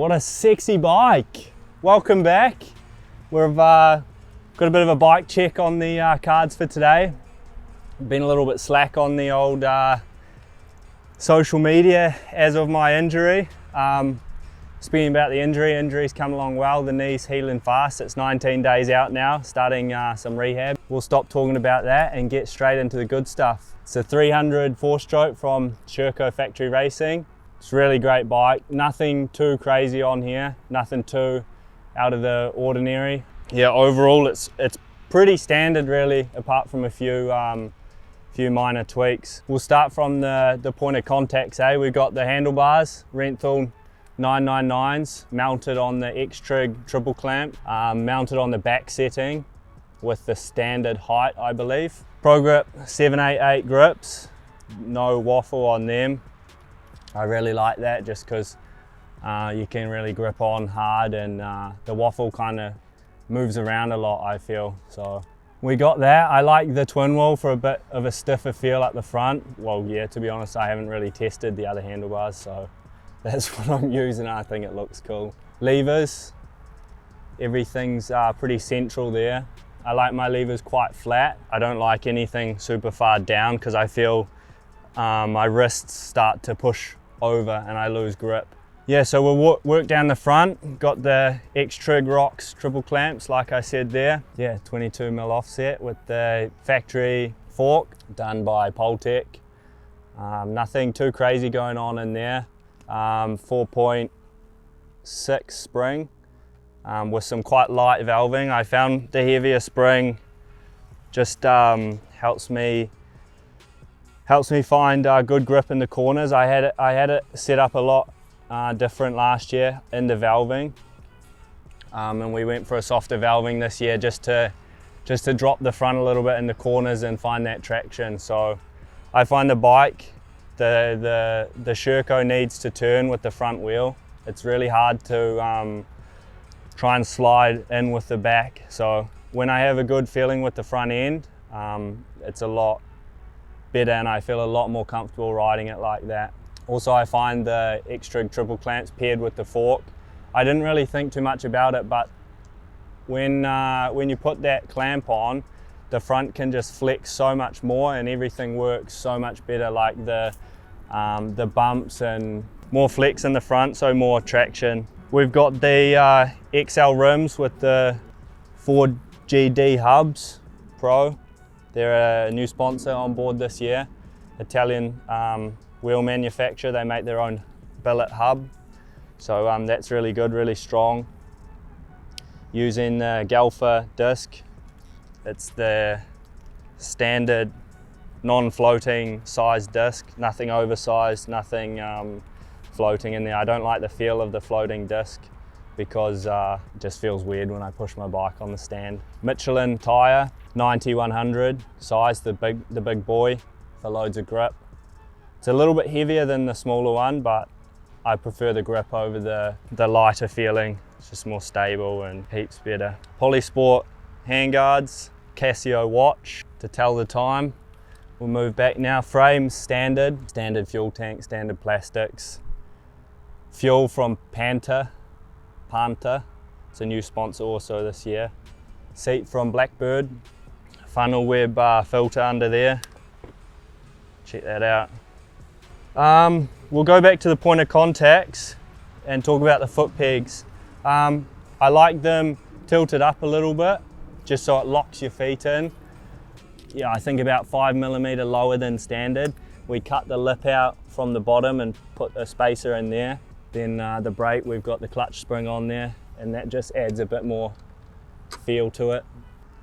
What a sexy bike. Welcome back. We've got a bit of a bike check on the cards for today. Been a little bit slack on the old social media as of my injury. Speaking about the injury's come along well. The knee's healing fast. It's 19 days out now, starting some rehab. We'll stop talking about that and get straight into the good stuff. It's a 300 4-stroke from Sherco Factory Racing. It's a really great bike. Nothing too crazy on here, nothing too out of the ordinary. Yeah, overall it's pretty standard really, apart from a few minor tweaks. We'll start from the point of contacts. We've got the handlebars, Renthal 999s, mounted on the X-Trig triple clamp, mounted on the back setting with the standard height, I believe. Pro Grip 788 grips, no waffle on them. I really like that just because you can really grip on hard, and the waffle kind of moves around a lot, I feel. So we got that. I like the twin wheel for a bit of a stiffer feel at the front. Well, yeah, to be honest, I haven't really tested the other handlebars, so that's what I'm using. I think it looks cool. Levers, everything's pretty central there. I like my levers quite flat. I don't like anything super far down because I feel my wrists start to push over and I lose grip. Yeah, so we'll work down the front. Got the X-Trig Rocks triple clamps, like I said there. Yeah, 22mm offset with the factory fork done by Poltec. Nothing too crazy going on in there. 4.6 spring with some quite light valving. I found the heavier spring just helps me find good grip in the corners. I had it set up a lot different last year in the valving, and we went for a softer valving this year just to drop the front a little bit in the corners and find that traction. So I find the bike, the Sherco needs to turn with the front wheel. It's really hard to try and slide in with the back. So when I have a good feeling with the front end, it's a lot better and I feel a lot more comfortable riding it like that. Also, I find the X-Trig triple clamps paired with the fork. I didn't really think too much about it, but when you put that clamp on, the front can just flex so much more and everything works so much better, like the bumps and more flex in the front, so more traction. We've got the XL rims with the Ford GD hubs Pro. They're a new sponsor on board this year. Italian wheel manufacturer. They make their own billet hub. So that's really good, really strong. Using the Galfa disc. It's the standard non-floating size disc. Nothing oversized, nothing floating in there. I don't like the feel of the floating disc because it just feels weird when I push my bike on the stand. Michelin tire, 90-100 size, the big boy for loads of grip. It's a little bit heavier than the smaller one, but I prefer the grip over the lighter feeling. It's just more stable and heaps better. Polysport handguards, Casio watch to tell the time. We'll move back now. Frames standard fuel tank, standard plastics. Fuel from Panta. It's a new sponsor also this year. Seat from Blackbird. Funnel web filter under there. Check that out. We'll go back to the point of contacts and talk about the foot pegs. I like them tilted up a little bit just so it locks your feet in. Yeah, I think about 5mm lower than standard. We cut the lip out from the bottom and put a spacer in there. Then the brake, we've got the clutch spring on there, and that just adds a bit more feel to it.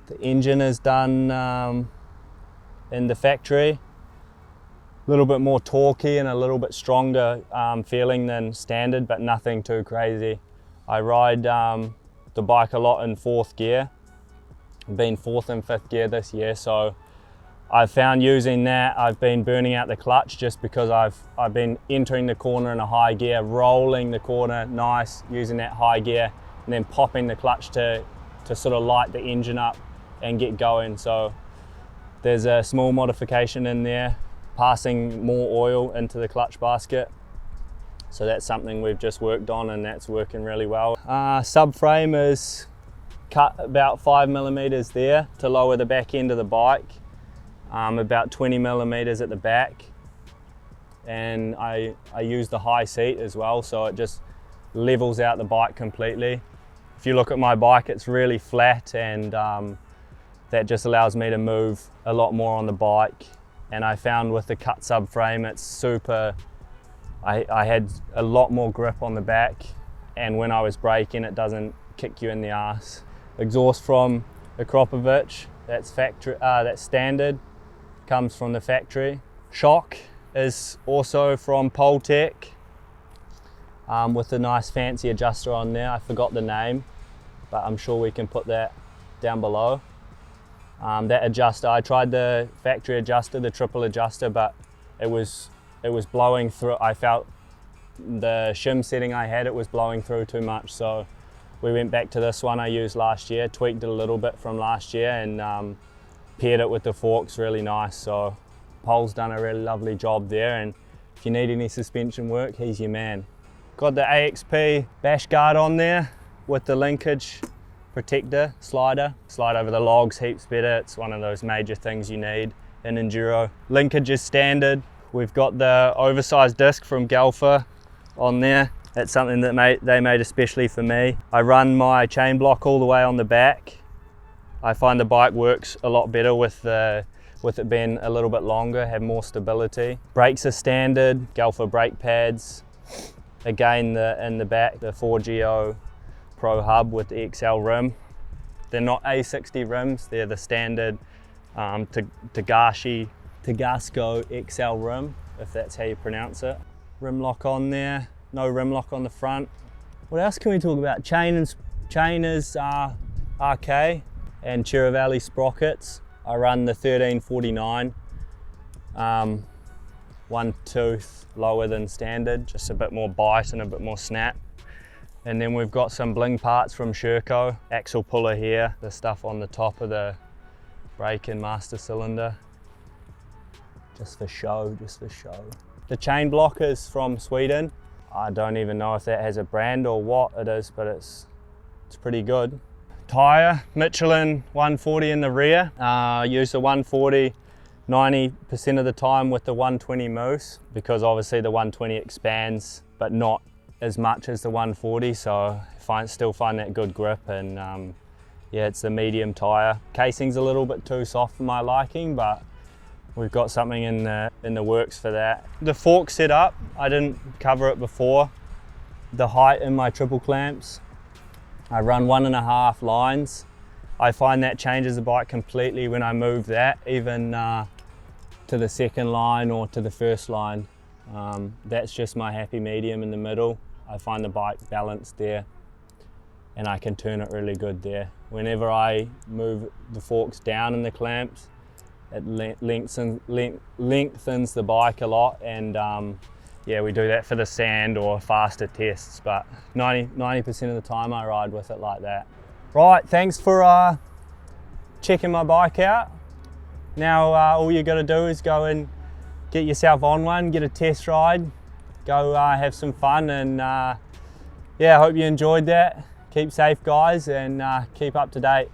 The engine is done in the factory. A little bit more torquey and a little bit stronger feeling than standard, but nothing too crazy. I ride the bike a lot in 4th gear. I've been 4th and 5th gear this year, so I've found using that I've been burning out the clutch just because I've been entering the corner in a high gear, rolling the corner nice, using that high gear, and then popping the clutch to sort of light the engine up and get going. So there's a small modification in there, passing more oil into the clutch basket. So that's something we've just worked on, and that's working really well. Subframe is cut about 5mm there to lower the back end of the bike, about 20mm at the back. And I use the high seat as well, so it just levels out the bike completely. If you look at my bike, it's really flat, and that just allows me to move a lot more on the bike. And I found with the cut subframe, it's super, I had a lot more grip on the back, and when I was braking, it doesn't kick you in the ass. Exhaust from the Kropovich, that's standard, comes from the factory. Shock is also from Poltech, with a nice fancy adjuster on there. I forgot the name, but I'm sure we can put that down below. That adjuster, I tried the factory adjuster, the triple adjuster, but it was blowing through. I felt the shim setting I had, it was blowing through too much, so we went back to this one I used last year, tweaked it a little bit from last year, and paired it with the forks really nice. So Paul's done a really lovely job there, and if you need any suspension work, he's your man. Got the AXP bash guard on there with the linkage protector slider. Slide over the logs heaps better. It's one of those major things you need in enduro. Linkage is standard. We've got the oversized disc from Galfa on there. That's something that they made especially for me. I run my chain block all the way on the back. I find the bike works a lot better with it being a little bit longer, have more stability. Brakes are standard, Galfa brake pads. Again, in the back, the 4GO Pro hub with the XL rim. They're not A60 rims, they're the standard Tagasco XL rim, if that's how you pronounce it. Rim lock on there, no rim lock on the front. What else can we talk about? Chain is RK and Chiravalley sprockets. I run the 1349, one tooth lower than standard, just a bit more bite and a bit more snap. And then we've got some bling parts from Sherco, axle puller here, the stuff on the top of the brake and master cylinder. Just for show, just for show. The chain block is from Sweden. I don't even know if that has a brand or what it is, but it's pretty good. Tyre, Michelin 140 in the rear. Use the 140 90% of the time with the 120 Moose, because obviously the 120 expands, but not as much as the 140, so still find that good grip. And yeah, it's the medium tyre. Casing's a little bit too soft for my liking, but we've got something in the works for that. The fork setup, I didn't cover it before. The height in my triple clamps, I run 1.5 lines. I find that changes the bike completely when I move that, even to the second line or to the first line. That's just my happy medium in the middle. I find the bike balanced there, and I can turn it really good there. Whenever I move the forks down in the clamps, it lengthens the bike a lot, and yeah, we do that for the sand or faster tests, but 90% of the time I ride with it like that. Right, thanks for checking my bike out. Now all you gotta do is go and get yourself on one, get a test ride, go have some fun, and yeah, I hope you enjoyed that. Keep safe guys, and keep up to date.